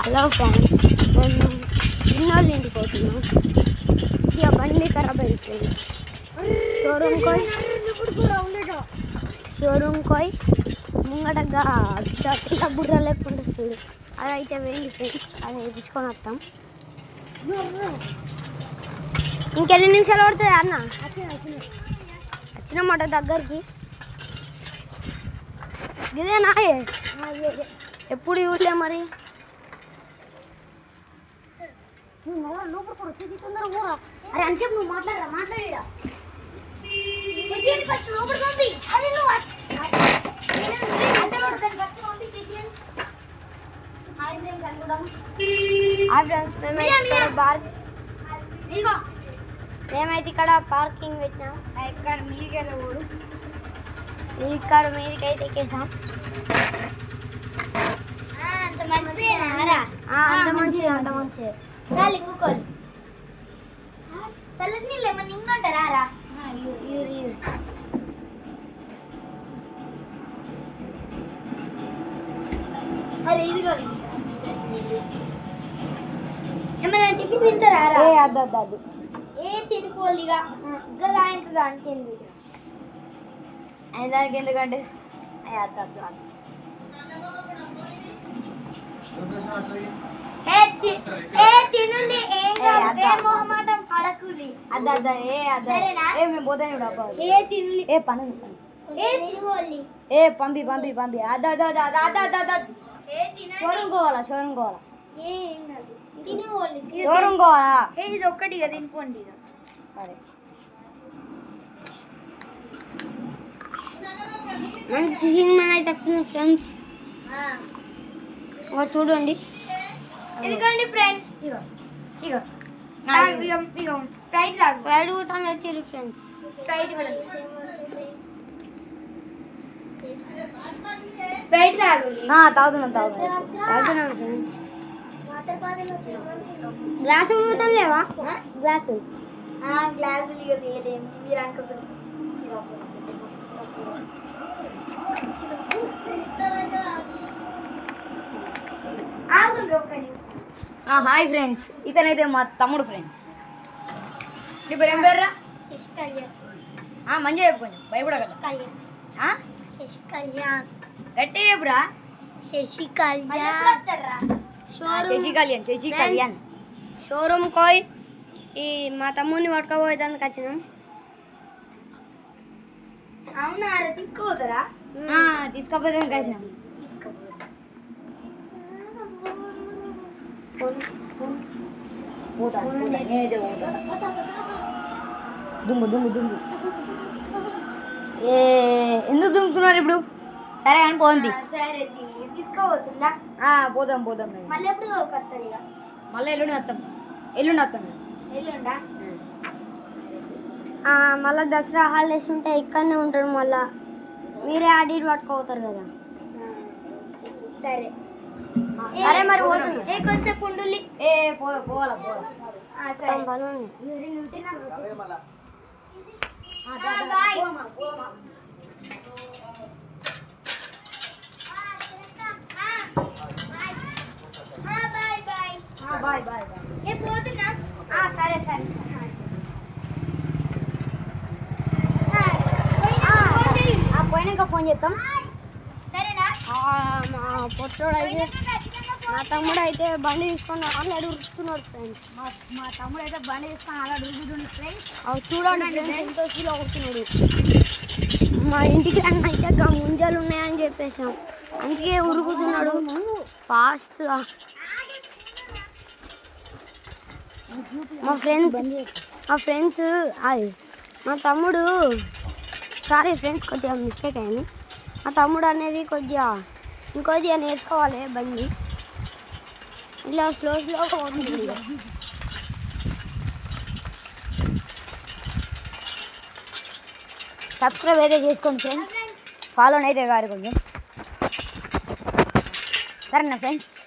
Hello friends, మేము ఇన్నోళ్ళ ఇంటికి పోతున్నాం. ఇక బండి ఖరాబ్ అయిపోయింది. షోరూమ్ కోయ్ ముంగటగా ఇట్లా బుర్ర లేకుండా వస్తుంది. అది అయితే వేయండి ఫ్రెండ్స్, అది వేయించుకొని వస్తాం. ఇంకెన్ని నిమిషాలు పడుతుంది అన్న? వచ్చినమాట దగ్గరికి. ఇదేనా? ఎప్పుడు చూడలే మరి. అరే అంటే నువ్వు మాట్లాడిరా. మేమైతే ఇక్కడ పార్కింగ్ పెట్టినాం. ఇక్కడ మీదికి అయితే ఎక్కేసాం. అంత మంచిది. ఇంకోకోలు చల్లటి నీళ్ళు ఏమన్నా ఇంకంటారా? అరే ఇదిగో ఏమన్నా టిఫిన్ తింటారా? అద్దు తినిపోలిగా గదా ఇంత దానికి ఎందుకు దానికి ఎందుకంటే అద్దు తినండి. మొహమాటం పడకుడి. మేము పోతాయి పని పంపి షోరూమ్ కోవాలా ఇది ఒక్కటి కదా తినిపోండి. సరే మంచి సినిమా అయితే ఫ్రెండ్స్ చూడండి. ఇదిగోండి ఫ్రెండ్స్, ఇగో స్ప్రైట్ తాగుతాను వచ్చారు ఫ్రెండ్స్. స్ప్రైట్ తాగుతున్నాం ఫ్రెండ్స్. గ్లాసులు ఊగుతాం లేవా? గ్లాసులు ఇక తీయలేము మీరు అనుకుంటున్నారు. హాయ్ ఫ్రెండ్స్, ఇతనైతే మా తమ్ముడు ఫ్రెండ్స్. నీ పేరు ఏం పేర్రా? మంచిగా చెప్పు, కొంచెం భయపడ కదా. గట్టి చెప్పురా. శశి కళ్యాణ్ షోరూమ్ కోయ్ ఈ మా తమ్ముడిని పట్టుకోబోయేదానికి వచ్చినాం. అవునా? తీసుకోపోతారా? తీసుకోపోయేదానికి వచ్చినాం. దుమ్ము ఎందుకు దుమ్ముతున్నారు ఇప్పుడు? సరే అని పోంది. తీసుకోబోతుందా? పోదాం మళ్ళీ ఎప్పుడు తోలుకొస్తారు? ఇక మళ్ళీ ఎల్లుండి వస్తాం. మళ్ళీ దసరా హాలిడేస్ ఉంటే ఇక్కడనే ఉంటాడు. మళ్ళీ మీరే ఆడి పట్టుకోపోతారు కదా. సరే మరి పోతుంది. కొంచెం ఉండుల్లి. పోవాలా సరే పని. బాయ్ పోతున్నా. సరే పోయినాక ఫోన్ చేస్తాం. సరేనా? మా పొట్టోడు అయితే మా తమ్ముడు అయితే బండి తీసుకొని ఆల్రెడీ ఉరుకుతున్నాడు ఫ్రెండ్స్. మా తమ్ముడు అయితే బండి తీసుకొని ఆల్రెడీ ఉరుకుతున్నాడు ఫ్రెండ్స్. అవి చూడండి ఎంతో ఫీల్ అవుతున్నాడు. మా ఇంటికి రండి అయితే ముంజలు ఉన్నాయని చెప్పేసాం, అందుకే ఉరుకుతున్నాడు ఫాస్ట్గా. మా ఫ్రెండ్స్ అది మా తమ్ముడు. సారీ ఫ్రెండ్స్, కొద్దిగా మిస్టేక్ అయింది. మా తమ్ముడు అనేది ఇంకొద్దిగా నేర్చుకోవాలి బండి. ఇలా స్లో అవుతుంది. సబ్స్క్రైబ్ అయితే చేసుకోండి ఫ్రెండ్స్, ఫాలో అయితే గారు కొంచెం. సరేనా ఫ్రెండ్స్?